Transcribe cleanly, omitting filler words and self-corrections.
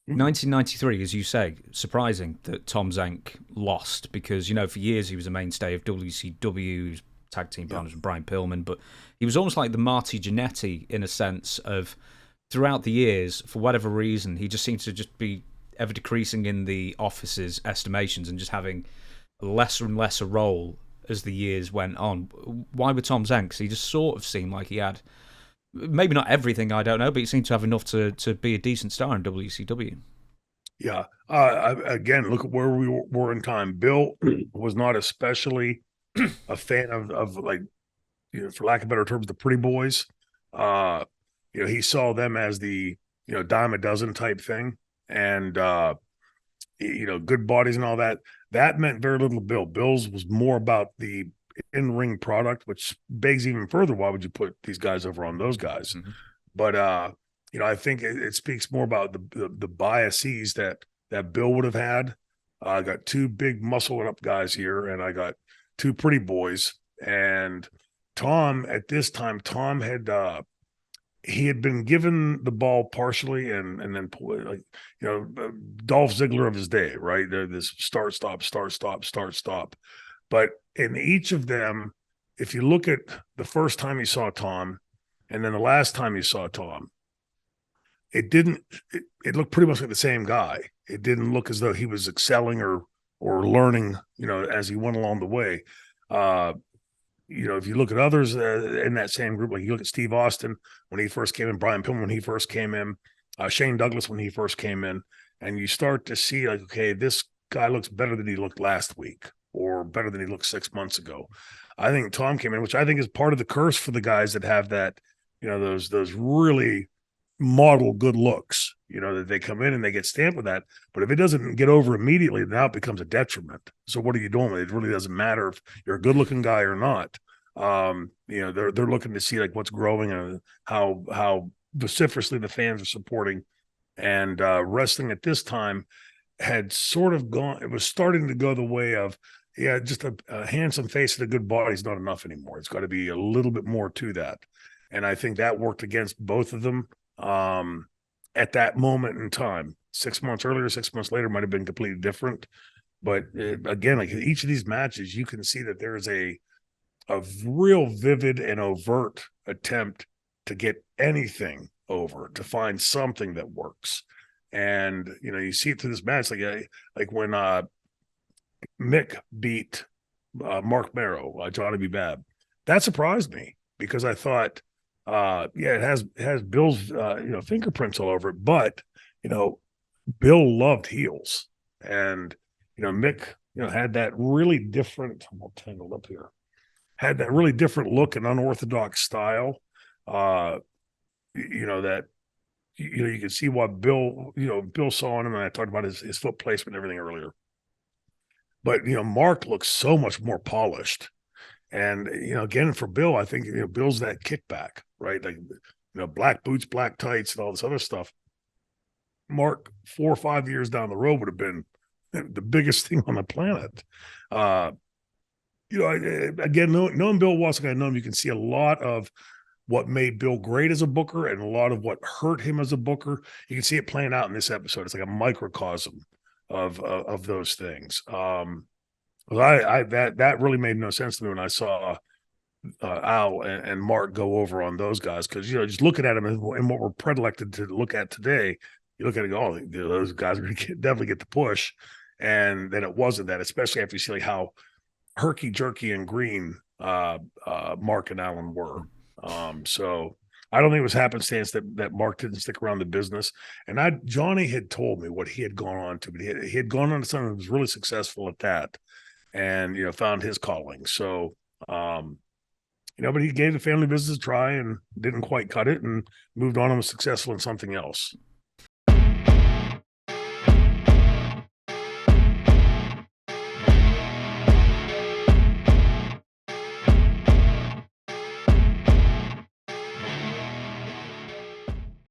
...1993, as you say, surprising that Tom Zenk lost because, for years he was a mainstay of WCW, tag team partners with Brian Pillman, but he was almost like the Marty Jannetty in a sense of throughout the years, for whatever reason, he just seemed to just be ever decreasing in the office's estimations and just having a lesser and lesser role as the years went on. Why with Tom Zenk? He just sort of seemed like he had, maybe not everything, I don't know, but he seemed to have enough to be a decent star in WCW. Yeah. Again, look at where we were in time. Bill was not especially a fan of like, for lack of better terms, the pretty boys. He saw them as the, dime a dozen type thing. And, good bodies and all that. That meant very little to Bill. Bill's was more about the in-ring product, which begs even further, why would you put these guys over on those guys? Mm-hmm. But, I think it speaks more about the biases that Bill would have had. I got two big muscled up guys here, and I got two pretty boys. And Tom, at this time, had he had been given the ball partially, and then Dolph Ziggler of his day, right? They're this start stop. But in each of them, if you look at the first time you saw Tom, and then the last time you saw Tom, it looked pretty much like the same guy. It didn't look as though he was excelling or learning, as he went along the way. If you look at others in that same group, like you look at Steve Austin when he first came in, Brian Pillman when he first came in, Shane Douglas when he first came in, and you start to see like, okay, this guy looks better than he looked last week or better than he looked 6 months ago. I think Tom came in, which I think is part of the curse for the guys that have that, those really model good looks, that they come in and they get stamped with that. But if it doesn't get over immediately, now it becomes a detriment. So what are you doing? It really doesn't matter if you're a good looking guy or not. They're looking to see like what's growing and how vociferously the fans are supporting. And wrestling at this time had sort of gone, it was starting to go the way of, just a handsome face and a good body is not enough anymore. It's got to be a little bit more to that. And I think that worked against both of them at that moment in time. 6 months earlier, 6 months later might have been completely different. But again, like each of these matches, you can see that there's a real vivid and overt attempt to get anything over, to find something that works. And, you see it through this match, like when Mick beat Mark Merrow, Johnny B. Bab. That surprised me because I thought, it has Bill's fingerprints all over it, but Bill loved heels, and Mick had that really different. I'm all tangled up here. Had that really different look and unorthodox style. That you can see what Bill saw in him, and I talked about his foot placement and everything earlier. But Mark looks so much more polished. And, again, for Bill, I think, Bill's that kickback, right? Like, black boots, black tights, and all this other stuff. Mark, 4 or 5 years down the road, would have been the biggest thing on the planet. Again, knowing Bill Watson, I know him, you can see a lot of what made Bill great as a booker and a lot of what hurt him as a booker. You can see it playing out in this episode. It's like a microcosm of those things. That really made no sense to me when I saw Al and Mark go over on those guys, because just looking at them and what we're predilected to look at today, you look at it and go, oh, those guys are going to definitely get the push, and then it wasn't that, especially after you see like how herky jerky and green Mark and Alan were. So I don't think it was happenstance that Mark didn't stick around the business. And Johnny had told me what he had gone on to, but he had gone on to something that was really successful at that. And, found his calling. So, but he gave the family business a try and didn't quite cut it and moved on and was successful in something else.